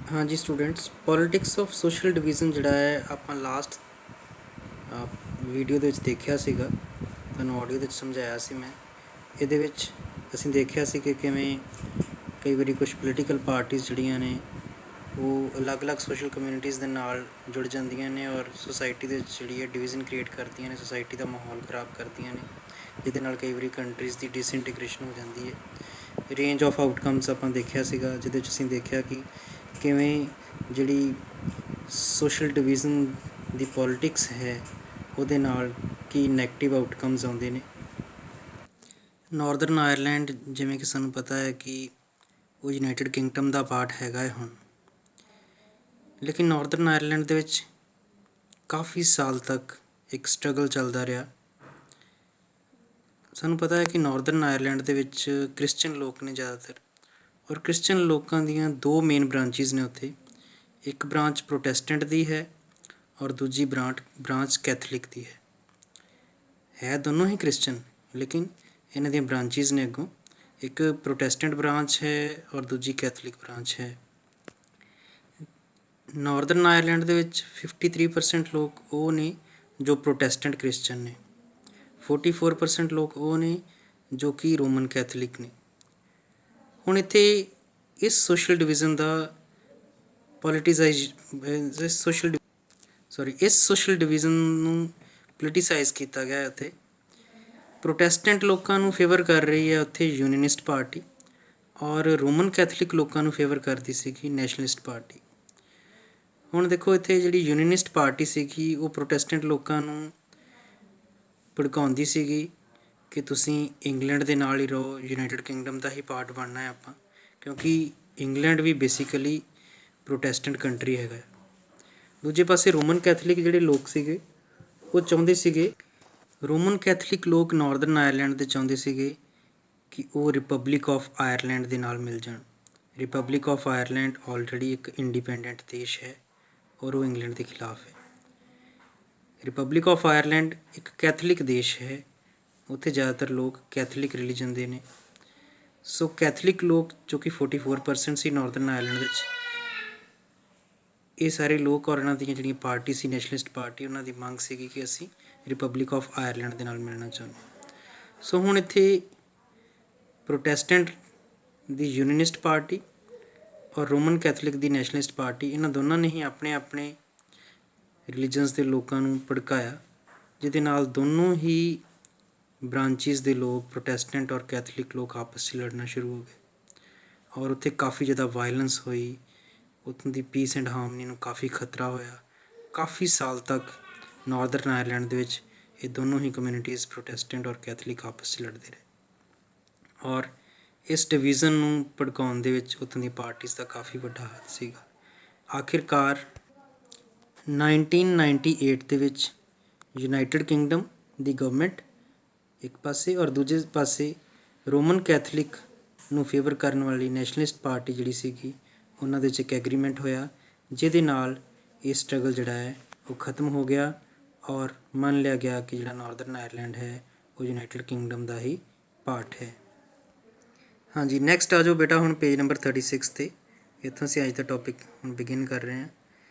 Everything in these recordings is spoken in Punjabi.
हाँ जी students, politics of social division ਜਿਹੜਾ ਹੈ ਆਪਾਂ ਲਾਸਟ ਵੀਡੀਓ ਦੇ ਵਿੱਚ ਦੇਖਿਆ ਸੀਗਾ। ਤੁਹਾਨੂੰ ਆਡੀਓ ਦੇ ਵਿੱਚ ਸਮਝਾਇਆ ਸੀ ਮੈਂ। ਇਹਦੇ ਵਿੱਚ ਅਸੀਂ ਦੇਖਿਆ ਸੀ ਕਿ ਕਿਵੇਂ ਕਈ ਵਾਰੀ ਕੁਝ ਪੋਲੀਟੀਕਲ ਪਾਰਟੀਆਂ ਜਿਹੜੀਆਂ ਨੇ ਉਹ ਅਲੱਗ-ਅਲੱਗ ਸੋਸ਼ਲ ਕਮਿਊਨਿਟੀਜ਼ ਦੇ ਨਾਲ ਜੁੜ ਜਾਂਦੀਆਂ ਨੇ ਔਰ ਸੁਸਾਇਟੀ ਦੇ ਵਿੱਚ ਜਿਹੜੀ ਹੈ ਡਿਵੀਜ਼ਨ ਕ੍ਰੀਏਟ ਕਰਦੀਆਂ ਨੇ, ਸੁਸਾਇਟੀ ਦਾ ਮਾਹੌਲ ਖਰਾਬ ਕਰਦੀਆਂ ਨੇ, ਜਿਹਦੇ ਨਾਲ ਕਈ ਵਾਰੀ ਕੰਟਰੀਜ਼ ਦੀ ਡਿਸਇੰਟੀਗ੍ਰੇਸ਼ਨ ਹੋ ਜਾਂਦੀ ਹੈ। ਰੇਂਜ ਆਫ ਆਊਟਕਮਸ ਆਪਾਂ ਦੇਖਿਆ ਸੀਗਾ, ਜਿਹਦੇ ਵਿੱਚ ਅਸੀਂ ਦੇਖਿਆ ਕਿ ਕਿਵੇਂ ਜਿਹੜੀ ਸੋਸ਼ਲ ਡਿਵੀਜ਼ਨ ਦੀ ਪੋਲੀਟਿਕਸ ਹੈ ਉਹਦੇ ਨਾਲ ਕੀ ਨੈਗੇਟਿਵ ਆਊਟਕਮਸ ਆਉਂਦੇ ਨੇ। ਨਾਰਦਰਨ ਆਇਰਲੈਂਡ ਜਿਵੇਂ ਕਿ ਸਾਨੂੰ ਪਤਾ ਹੈ ਕਿ ਉਹ ਯੂਨਾਈਟਿਡ ਕਿੰਗਡਮ ਦਾ ਪਾਰਟ ਹੈਗਾ ਹੈ ਹੁਣ, ਲੇਕਿਨ ਨਾਰਦਰਨ ਆਇਰਲੈਂਡ ਦੇ ਵਿੱਚ ਕਾਫੀ ਸਾਲ ਤੱਕ ਇੱਕ ਸਟਰਗਲ ਚੱਲਦਾ ਰਿਹਾ। ਸਾਨੂੰ ਪਤਾ ਹੈ ਕਿ ਨਾਰਦਰਨ ਆਇਰਲੈਂਡ ਦੇ ਵਿੱਚ ਕ੍ਰਿਸਚਨ ਲੋਕ ਨੇ ਜ਼ਿਆਦਾਤਰ, ਔਰ ਕ੍ਰਿਸਚਨ ਲੋਕਾਂ ਦੀਆਂ ਦੋ ਮੇਨ ਬ੍ਰਾਂਚਿਸ ਨੇ ਉੱਥੇ। ਇੱਕ ਬ੍ਰਾਂਚ ਪ੍ਰੋਟੈਸਟੈਂਟ ਦੀ ਹੈ ਔਰ ਦੂਜੀ ਬ੍ਰਾਂਚ ਕੈਥਲਿਕ ਦੀ ਹੈ ਦੋਨੋਂ ਹੀ ਕ੍ਰਿਸਚਨ, ਲੇਕਿਨ ਇਹਨਾਂ ਦੀਆਂ ਬ੍ਰਾਂਚਿਸ ਨੇ ਅੱਗੋਂ। ਇੱਕ ਪ੍ਰੋਟੈਸਟੈਂਟ ਬ੍ਰਾਂਚ ਹੈ ਔਰ ਦੂਜੀ ਕੈਥਲਿਕ ਬ੍ਰਾਂਚ ਹੈ। ਨਾਰਦਰਨ ਆਇਰਲੈਂਡ ਦੇ ਵਿੱਚ 53% ਲੋਕ ਉਹ ਨੇ ਜੋ ਪ੍ਰੋਟੈਸਟੈਂਟ ਕ੍ਰਿਸਚਨ ਨੇ, 44% ਲੋਕ ਉਹ ਨੇ ਜੋ ਕਿ ਰੋਮਨ ਕੈਥਲਿਕ ਨੇ। ਹੁਣ ਇੱਥੇ ਇਸ ਸੋਸ਼ਲ ਡਿਵੀਜ਼ਨ ਦਾ ਇਸ ਸੋਸ਼ਲ ਡਿਵੀਜ਼ਨ ਨੂੰ ਪੋਲੀਟੀਸਾਈਜ਼ ਕੀਤਾ ਗਿਆ ਉੱਥੇ। ਪ੍ਰੋਟੈਸਟੈਂਟ ਲੋਕਾਂ ਨੂੰ ਫੇਵਰ ਕਰ ਰਹੀ ਹੈ ਉੱਥੇ ਯੂਨੀਨਿਸਟ ਪਾਰਟੀ, ਔਰ ਰੋਮਨ ਕੈਥਲਿਕ ਲੋਕਾਂ ਨੂੰ ਫੇਵਰ ਕਰਦੀ ਸੀਗੀ ਨੈਸ਼ਨਲਿਸਟ ਪਾਰਟੀ। ਹੁਣ ਦੇਖੋ ਇੱਥੇ ਜਿਹੜੀ ਯੂਨੀਨਿਸਟ ਪਾਰਟੀ ਸੀਗੀ ਉਹ ਪ੍ਰੋਟੈਸਟੈਂਟ ਲੋਕਾਂ ਨੂੰ ਭੜਕਾਉਂਦੀ ਸੀਗੀ ਕਿ ਤੁਸੀਂ ਇੰਗਲੈਂਡ ਦੇ ਨਾਲ ਹੀ ਰਹੋ, ਯੂਨਾਈਟਿਡ ਕਿੰਗਡਮ ਦਾ ਹੀ ਪਾਰਟ ਬਣਨਾ ਹੈ ਆਪਾਂ, ਕਿਉਂਕਿ ਇੰਗਲੈਂਡ ਵੀ ਬੇਸਿਕਲੀ ਪ੍ਰੋਟੈਸਟੈਂਟ ਕੰਟਰੀ ਹੈਗਾ। ਦੂਜੇ ਪਾਸੇ ਰੋਮਨ ਕੈਥਲਿਕ ਜਿਹੜੇ ਲੋਕ ਸੀਗੇ ਉਹ ਚਾਹੁੰਦੇ ਸੀਗੇ, ਰੋਮਨ ਕੈਥਲਿਕ ਲੋਕ ਨਾਰਦਰਨ ਆਇਰਲੈਂਡ ਦੇ ਚਾਹੁੰਦੇ ਸੀਗੇ ਕਿ ਉਹ ਰਿਪਬਲਿਕ ਆਫ ਆਇਰਲੈਂਡ ਦੇ ਨਾਲ ਮਿਲ ਜਾਣ। ਰਿਪਬਲਿਕ ਆਫ ਆਇਰਲੈਂਡ ਆਲਰੇਡੀ ਇੱਕ ਇੰਡੀਪੈਂਡੈਂਟ ਦੇਸ਼ ਹੈ ਔਰ ਉਹ ਇੰਗਲੈਂਡ ਦੇ ਖਿਲਾਫ ਹੈ। ਰਿਪਬਲਿਕ ਆਫ ਆਇਰਲੈਂਡ ਇੱਕ ਕੈਥਲਿਕ ਦੇਸ਼ ਹੈ, ਉੱਥੇ ਜ਼ਿਆਦਾਤਰ ਲੋਕ ਕੈਥਲਿਕ ਰਿਲੀਜਨ ਦੇ ਨੇ। ਸੋ ਕੈਥਲਿਕ ਲੋਕ ਜੋ ਕਿ 44% ਸੀ ਨਾਰਦਰਨ ਆਇਰਲੈਂਡ ਵਿੱਚ, ਇਹ ਸਾਰੇ ਲੋਕ ਔਰ ਇਹਨਾਂ ਦੀਆਂ ਜਿਹੜੀਆਂ ਪਾਰਟੀ ਸੀ ਨੈਸ਼ਨਲਿਸਟ ਪਾਰਟੀ, ਉਹਨਾਂ ਦੀ ਮੰਗ ਸੀਗੀ ਕਿ ਅਸੀਂ ਰਿਪਬਲਿਕ ਆਫ ਆਇਰਲੈਂਡ ਦੇ ਨਾਲ ਮਿਲਣਾ ਚਾਹੁੰਦੇ। ਸੋ ਹੁਣ ਇੱਥੇ ਪ੍ਰੋਟੈਸਟੈਂਟ ਦੀ ਯੂਨੀਨਿਸਟ ਪਾਰਟੀ ਔਰ ਰੋਮਨ ਕੈਥਲਿਕ ਦੀ ਨੈਸ਼ਨਲਿਸਟ ਪਾਰਟੀ, ਇਹਨਾਂ ਦੋਨਾਂ ਨੇ ਹੀ ਆਪਣੇ ਆਪਣੇ ਰਿਲੀਜਨਸ ਦੇ ਲੋਕਾਂ ਨੂੰ ਭੜਕਾਇਆ, ਜਿਹਦੇ ਨਾਲ ਦੋਨੋਂ ਹੀ ਬ੍ਰਾਂਚਿਸ ਦੇ ਲੋਕ ਪ੍ਰੋਟੈਸਟੈਂਟ ਔਰ ਕੈਥਲਿਕ ਲੋਕ ਆਪਸ 'ਚ ਲੜਨਾ ਸ਼ੁਰੂ ਹੋ ਗਏ ਔਰ ਉੱਥੇ ਕਾਫੀ ਜ਼ਿਆਦਾ ਵਾਇਲੈਂਸ ਹੋਈ। ਉੱਥੋਂ ਦੀ ਪੀਸ ਐਂਡ ਹਾਰਮਨੀ ਨੂੰ ਕਾਫੀ ਖਤਰਾ ਹੋਇਆ। ਕਾਫੀ ਸਾਲ ਤੱਕ ਨਾਰਦਰਨ ਆਇਰਲੈਂਡ ਦੇ ਵਿੱਚ ਇਹ ਦੋਨੋਂ ਹੀ ਕਮਿਊਨਿਟੀਜ਼ ਪ੍ਰੋਟੈਸਟੈਂਟ ਔਰ ਕੈਥਲਿਕ ਆਪਸ 'ਚ ਲੜਦੇ ਰਹੇ, ਔਰ ਇਸ ਡਿਵੀਜ਼ਨ ਨੂੰ ਭੜਕਾਉਣ ਦੇ ਵਿੱਚ ਉੱਥੋਂ ਦੀ ਪਾਰਟੀਜ਼ ਦਾ ਕਾਫੀ ਵੱਡਾ ਹੱਥ ਸੀਗਾ। ਆਖਿਰਕਾਰ 1998 ਦੇ ਵਿੱਚ ਯੂਨਾਈਟਿਡ ਕਿੰਗਡਮ ਦੀ ਗਵਰਨਮੈਂਟ ਇੱਕ ਪਾਸੇ ਔਰ ਦੂਜੇ ਪਾਸੇ ਰੋਮਨ ਕੈਥਲਿਕ ਨੂੰ ਫੇਵਰ ਕਰਨ ਵਾਲੀ ਨੈਸ਼ਨਲਿਸਟ ਪਾਰਟੀ ਜਿਹੜੀ ਸੀਗੀ, ਉਹਨਾਂ ਦੇ ਵਿੱਚ ਇੱਕ ਐਗਰੀਮੈਂਟ ਹੋਇਆ, ਜਿਹਦੇ ਨਾਲ ਇਹ ਸਟਰਗਲ ਜਿਹੜਾ ਹੈ ਉਹ ਖ਼ਤਮ ਹੋ ਗਿਆ ਔਰ ਮੰਨ ਲਿਆ ਗਿਆ ਕਿ ਜਿਹੜਾ ਨਾਰਦਰਨ ਆਇਰਲੈਂਡ ਹੈ ਉਹ ਯੂਨਾਈਟਿਡ ਕਿੰਗਡਮ ਦਾ ਹੀ ਪਾਰਟ ਹੈ। ਹਾਂਜੀ, ਨੈਕਸਟ ਆ ਜਾਓ ਬੇਟਾ ਹੁਣ ਪੇਜ ਨੰਬਰ 36 'ਤੇ। ਇੱਥੋਂ ਅਸੀਂ ਅੱਜ ਦਾ ਟੌਪਿਕ ਹੁਣ ਬਿਗਿਨ ਕਰ ਰਹੇ ਹਾਂ।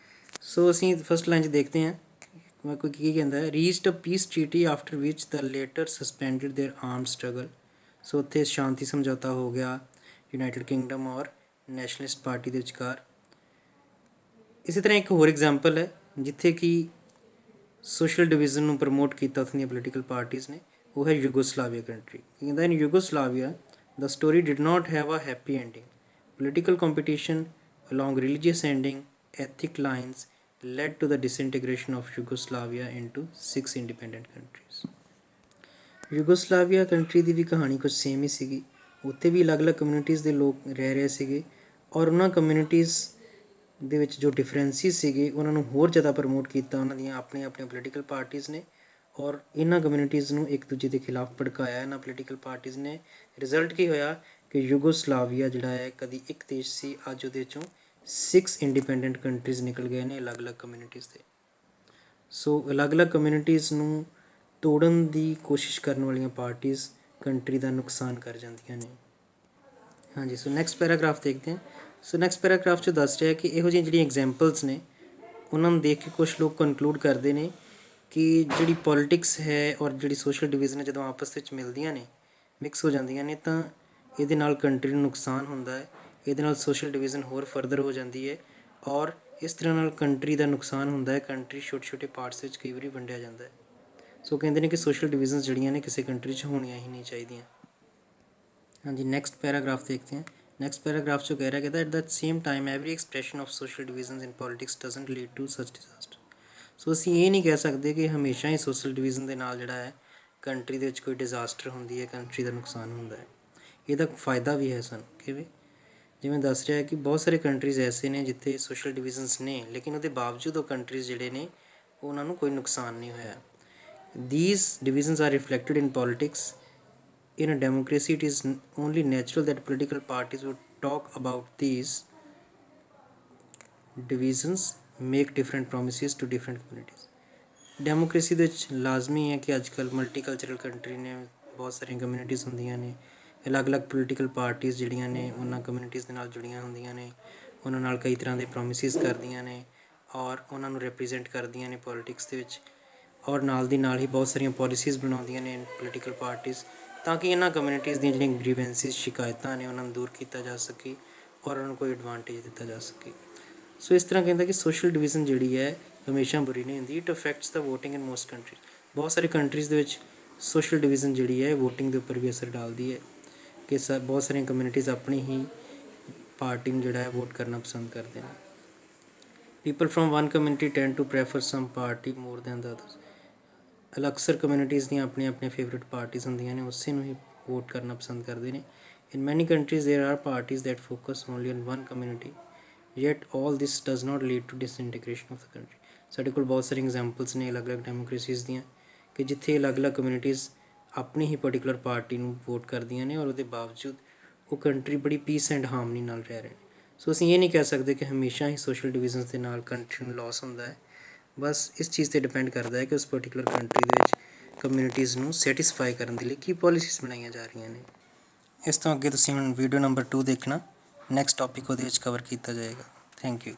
ਸੋ ਅਸੀਂ ਫਸਟ ਲਾਈਨ 'ਚ ਦੇਖਦੇ ਹਾਂ ਕੋਈ ਕੀ ਕਹਿੰਦਾ ਹੈ। Reached a peace treaty after which the latter suspended their armed struggle. So ਉੱਥੇ ਸ਼ਾਂਤੀ ਸਮਝੌਤਾ ਹੋ ਗਿਆ ਯੂਨਾਈਟਿਡ ਕਿੰਗਡਮ ਔਰ ਨੈਸ਼ਨਲਿਸਟ ਪਾਰਟੀ ਦੇ ਵਿਚਕਾਰ। ਇਸੇ ਤਰ੍ਹਾਂ ਇੱਕ ਹੋਰ ਐਗਜ਼ਾਮਪਲ ਹੈ ਜਿੱਥੇ ਕਿ ਸੋਸ਼ਲ ਡਿਵੀਜ਼ਨ ਨੂੰ ਪ੍ਰਮੋਟ ਕੀਤਾ ਉੱਥੋਂ ਦੀਆਂ ਪੋਲੀਟੀਕਲ ਪਾਰਟੀਜ਼ ਨੇ, ਉਹ ਹੈ ਯੂਗੋਸਲਾਵੀਆ ਕੰਟਰੀ। ਕਹਿੰਦਾ in Yugoslavia the story did not have a happy ending. Political competition along religious ending ethnic lines led to the disintegration of Yugoslavia into 6 independent countries। Yugoslavia country ਦੀ ਵੀ ਕਹਾਣੀ ਕੁਝ ਸੇਮ ਹੀ ਸੀਗੀ। ਉੱਥੇ ਵੀ ਅਲੱਗ-ਅਲੱਗ ਕਮਿਊਨਿਟੀਜ਼ ਦੇ ਲੋਕ ਰਹਿ ਰਹੇ ਸੀਗੇ ਔਰ ਉਹਨਾਂ ਕਮਿਊਨਿਟੀਜ਼ ਦੇ ਵਿੱਚ ਜੋ ਡਿਫਰੈਂਸਿਸ ਸੀਗੇ ਉਹਨਾਂ ਨੂੰ ਹੋਰ ਜ਼ਿਆਦਾ ਪ੍ਰਮੋਟ ਕੀਤਾ ਉਹਨਾਂ ਦੀਆਂ ਆਪਣੀਆਂ ਪੋਲੀਟੀਕਲ ਪਾਰਟੀਜ਼ ਨੇ, ਔਰ ਇਹਨਾਂ ਕਮਿਊਨਿਟੀਜ਼ ਨੂੰ ਇੱਕ ਦੂਜੇ ਦੇ ਖਿਲਾਫ ਭੜਕਾਇਆ ਇਹਨਾਂ ਪੋਲੀਟੀਕਲ ਪਾਰਟੀਜ਼ ਨੇ। ਰਿਜ਼ਲਟ ਕੀ ਹੋਇਆ ਕਿ ਯੂਗੋਸਲਾਵੀਆ ਜਿਹੜਾ ਹੈ ਕਦੀ ਇੱਕ ਦੇਸ਼ ਸੀ, ਅੱਜ ਉਹਦੇ 'ਚੋਂ 6 ਇੰਡੀਪੈਂਡੈਂਟ ਕੰਟਰੀਜ਼ ਨਿਕਲ ਗਏ ਨੇ ਅਲੱਗ-ਅਲੱਗ ਕਮਿਊਨਿਟੀਜ਼ ਦੇ। ਸੋ ਅਲੱਗ-ਅਲੱਗ ਕਮਿਊਨਿਟੀਜ਼ ਨੂੰ ਤੋੜਨ ਦੀ ਕੋਸ਼ਿਸ਼ ਕਰਨ ਵਾਲੀਆਂ ਪਾਰਟੀਜ਼ ਕੰਟਰੀ ਦਾ ਨੁਕਸਾਨ ਕਰ ਜਾਂਦੀਆਂ ਨੇ। ਹਾਂਜੀ, ਸੋ ਨੈਕਸਟ ਪੈਰਾਗ੍ਰਾਫ ਦੇਖਦੇ ਹਾਂ। ਸੋ ਨੈਕਸਟ ਪੈਰਾਗ੍ਰਾਫ 'ਚ ਦੱਸ ਰਿਹਾ ਕਿ ਇਹੋ ਜਿਹੀਆਂ ਜਿਹੜੀਆਂ ਐਗਜ਼ਾਮਪਲਸ ਨੇ ਉਹਨਾਂ ਨੂੰ ਦੇਖ ਕੇ ਕੁਛ ਲੋਕ ਕਨਕਲੂਡ ਕਰਦੇ ਨੇ ਕਿ ਜਿਹੜੀ ਪੋਲੀਟਿਕਸ ਹੈ ਔਰ ਜਿਹੜੀ ਸੋਸ਼ਲ ਡਿਵੀਜ਼ਨ ਹੈ ਜਦੋਂ ਆਪਸ ਵਿੱਚ ਮਿਲਦੀਆਂ ਨੇ, ਮਿਕਸ ਹੋ ਜਾਂਦੀਆਂ ਨੇ, ਤਾਂ ਇਹਦੇ ਨਾਲ ਕੰਟਰੀ ਨੂੰ ਨੁਕਸਾਨ ਹੁੰਦਾ ਹੈ। ਇਹਦੇ ਨਾਲ ਸੋਸ਼ਲ ਡਿਵੀਜ਼ਨ ਹੋਰ ਫਰਦਰ ਹੋ ਜਾਂਦੀ ਹੈ ਔਰ ਇਸ ਤਰ੍ਹਾਂ ਨਾਲ ਕੰਟਰੀ ਦਾ ਨੁਕਸਾਨ ਹੁੰਦਾ ਹੈ। ਕੰਟਰੀ ਛੋਟੇ ਛੋਟੇ ਪਾਰਟਸ ਵਿੱਚ ਕਈ ਵਾਰੀ ਵੰਡਿਆ ਜਾਂਦਾ ਹੈ। ਸੋ ਕਹਿੰਦੇ ਨੇ ਕਿ ਸੋਸ਼ਲ ਡਿਵੀਜ਼ਨਸ ਜਿਹੜੀਆਂ ਨੇ ਕਿਸੇ ਕੰਟਰੀ 'ਚ ਹੋਣੀਆਂ ਹੀ ਨਹੀਂ ਚਾਹੀਦੀਆਂ। ਹਾਂਜੀ, ਨੈਕਸਟ ਪੈਰਾਗ੍ਰਾਫ ਦੇਖते हैं। नेक्स्ट पैराग्राफ जो कह रहा है, कहता है at the same time every expression of social division in politics doesn't lead to such disaster. So ਅਸੀਂ ਇਹ ਨਹੀਂ ਕਹਿ ਸਕਦੇ ਕਿ ਹਮੇਸ਼ਾ ਹੀ ਸੋਸ਼ਲ ਡਿਵੀਜ਼ਨ ਦੇ ਨਾਲ ਜਿਹੜਾ ਹੈ ਕੰਟਰੀ ਦੇ ਵਿੱਚ ਕੋਈ ਡਿਜ਼ਾਸਟਰ ਹੁੰਦੀ ਹੈ, ਕੰਟਰੀ ਦਾ ਨੁਕਸਾਨ ਹੁੰਦਾ ਹੈ। ਇਹਦਾ ਫਾਇਦਾ ਵੀ ਹੈ ਸਾਨੂੰ। ਕਿਵੇਂ? ਜਿਵੇਂ ਦੱਸ ਰਿਹਾ ਕਿ ਬਹੁਤ ਸਾਰੇ ਕੰਟਰੀਜ਼ ਐਸੇ ਨੇ ਜਿੱਥੇ ਸੋਸ਼ਲ ਡਿਵੀਜ਼ਨਸ ਨੇ, ਲੇਕਿਨ ਉਹਦੇ ਬਾਵਜੂਦ ਉਹ ਕੰਟਰੀਜ਼ ਜਿਹੜੇ ਨੇ ਉਹਨਾਂ ਨੂੰ ਕੋਈ ਨੁਕਸਾਨ ਨਹੀਂ ਹੋਇਆ। These divisions are reflected in politics. In a democracy, it is only natural that political parties would talk about these divisions, make different promises to different communities. Democracy ਦੇ ਵਿੱਚ ਲਾਜ਼ਮੀ ਹੈ ਕਿ ਅੱਜ ਕੱਲ੍ਹ ਮਲਟੀਕਲਚਰਲ ਕੰਟਰੀ ਨੇ, ਬਹੁਤ ਸਾਰੀਆਂ ਕਮਿਊਨਿਟੀਜ਼ ਹੁੰਦੀਆਂ ਨੇ, ਅਲੱਗ-ਅਲੱਗ ਪੋਲੀਟੀਕਲ ਪਾਰਟੀਜ਼ ਜਿਹੜੀਆਂ ਨੇ ਉਹਨਾਂ ਕਮਿਊਨਿਟੀਜ਼ ਦੇ ਨਾਲ ਜੁੜੀਆਂ ਹੁੰਦੀਆਂ ਨੇ, ਉਹਨਾਂ ਨਾਲ ਕਈ ਤਰ੍ਹਾਂ ਦੇ ਪ੍ਰੋਮਿਸਿਸ ਕਰਦੀਆਂ ਨੇ ਔਰ ਉਹਨਾਂ ਨੂੰ ਰਿਪਰੈਜ਼ੈਂਟ ਕਰਦੀਆਂ ਨੇ ਪੋਲੀਟਿਕਸ ਦੇ ਵਿੱਚ, ਔਰ ਨਾਲ ਦੀ ਨਾਲ ਹੀ ਬਹੁਤ ਸਾਰੀਆਂ ਪੋਲਿਸੀਜ਼ ਬਣਾਉਂਦੀਆਂ ਨੇ ਪੋਲੀਟੀਕਲ ਪਾਰਟੀਜ਼, ਤਾਂ ਕਿ ਇਹਨਾਂ ਕਮਿਊਨਿਟੀਜ਼ ਦੀਆਂ ਜਿਹੜੀਆਂ ਗ੍ਰੀਵੈਂਸਿਸ, ਸ਼ਿਕਾਇਤਾਂ ਨੇ ਉਹਨਾਂ ਨੂੰ ਦੂਰ ਕੀਤਾ ਜਾ ਸਕੇ ਔਰ ਉਹਨਾਂ ਨੂੰ ਕੋਈ ਐਡਵਾਂਟੇਜ ਦਿੱਤਾ ਜਾ ਸਕੇ। ਸੋ ਇਸ ਤਰ੍ਹਾਂ ਕਹਿੰਦਾ ਕਿ ਸੋਸ਼ਲ ਡਿਵੀਜ਼ਨ ਜਿਹੜੀ ਹੈ ਹਮੇਸ਼ਾ ਬੁਰੀ ਨਹੀਂ ਹੁੰਦੀ। It affects the voting in most countries. ਬਹੁਤ ਸਾਰੇ ਕੰਟਰੀਜ਼ ਦੇ ਵਿੱਚ ਸੋਸ਼ਲ ਡਿਵੀਜ਼ਨ ਜਿਹੜੀ ਹੈ ਵੋਟਿੰਗ ਦੇ ਉੱਪਰ ਵੀ ਅਸਰ ਡਾਲਦੀ ਹੈ ਕਿ ਬਹੁਤ ਸਾਰੀਆਂ ਕਮਿਊਨਿਟੀਜ਼ ਆਪਣੀ ਹੀ ਪਾਰਟੀ ਨੂੰ ਜਿਹੜਾ ਹੈ ਵੋਟ ਕਰਨਾ ਪਸੰਦ ਕਰਦੇ ਨੇ। People from one community tend to prefer some party more than the others. ਅਕਸਰ ਕਮਿਊਨਿਟੀਜ਼ ਦੀਆਂ ਆਪਣੀਆਂ ਆਪਣੀਆਂ ਫੇਵਰੇਟ ਪਾਰਟੀਜ਼ ਹੁੰਦੀਆਂ ਨੇ, ਉਸੇ ਨੂੰ ਹੀ ਵੋਟ ਕਰਨਾ ਪਸੰਦ ਕਰਦੇ ਨੇ। ਇਨ ਮੈਨੀ ਕੰਟਰੀਜ਼ ਦੇਰ R parties that focus only on one community, yet all this does not lead to disintegration of the country। ਸਾਡੇ ਕੋਲ ਬਹੁਤ ਸਾਰੀਆਂ ਐਗਜ਼ਾਮਪਲਸ ਨੇ ਅਲੱਗ-ਅਲੱਗ ਡੈਮੋਕ੍ਰੇਸੀਜ਼ ਦੀਆਂ ਕਿ ਜਿੱਥੇ ਅਲੱਗ-ਅਲੱਗ ਕਮਿਊਨਿਟੀਜ਼ ਆਪਣੀ ਹੀ ਪਰਟੀਕੂਲਰ ਪਾਰਟੀ ਨੂੰ ਵੋਟ ਕਰਦੀਆਂ ਨੇ ਔਰ ਉਹਦੇ ਬਾਵਜੂਦ ਉਹ ਕੰਟਰੀ ਬੜੀ ਪੀਸ ਐਂਡ ਹਾਰਮਨੀ ਨਾਲ ਰਹਿ ਰਹੇ ਨੇ। ਸੋ ਅਸੀਂ ਇਹ ਨਹੀਂ ਕਹਿ ਸਕਦੇ ਕਿ ਹਮੇਸ਼ਾ ਹੀ ਸੋਸ਼ਲ ਡਿਵੀਜ਼ਨਸ ਦੇ ਨਾਲ ਕੰਟਰੀ ਨੂੰ ਲੋਸ ਹੁੰਦਾ ਹੈ। ਬਸ ਇਸ ਚੀਜ਼ 'ਤੇ ਡਿਪੈਂਡ ਕਰਦਾ ਹੈ ਕਿ ਉਸ ਪਰਟੀਕੂਲਰ ਕੰਟਰੀ ਦੇ ਵਿੱਚ ਕਮਿਊਨਿਟੀਜ਼ ਨੂੰ ਸੈਟਿਸਫਾਈ ਕਰਨ ਦੇ ਲਈ ਕੀ ਪੋਲਿਸੀਜ਼ ਬਣਾਈਆਂ ਜਾ ਰਹੀਆਂ ਨੇ। ਇਸ ਤੋਂ ਅੱਗੇ ਤੁਸੀਂ ਹੁਣ ਵੀਡੀਓ ਨੰਬਰ 2 ਦੇਖਣਾ, ਨੈਕਸਟ ਟੌਪਿਕ ਉਹਦੇ ਵਿੱਚ ਕਵਰ ਕੀਤਾ ਜਾਏਗਾ। Thank you.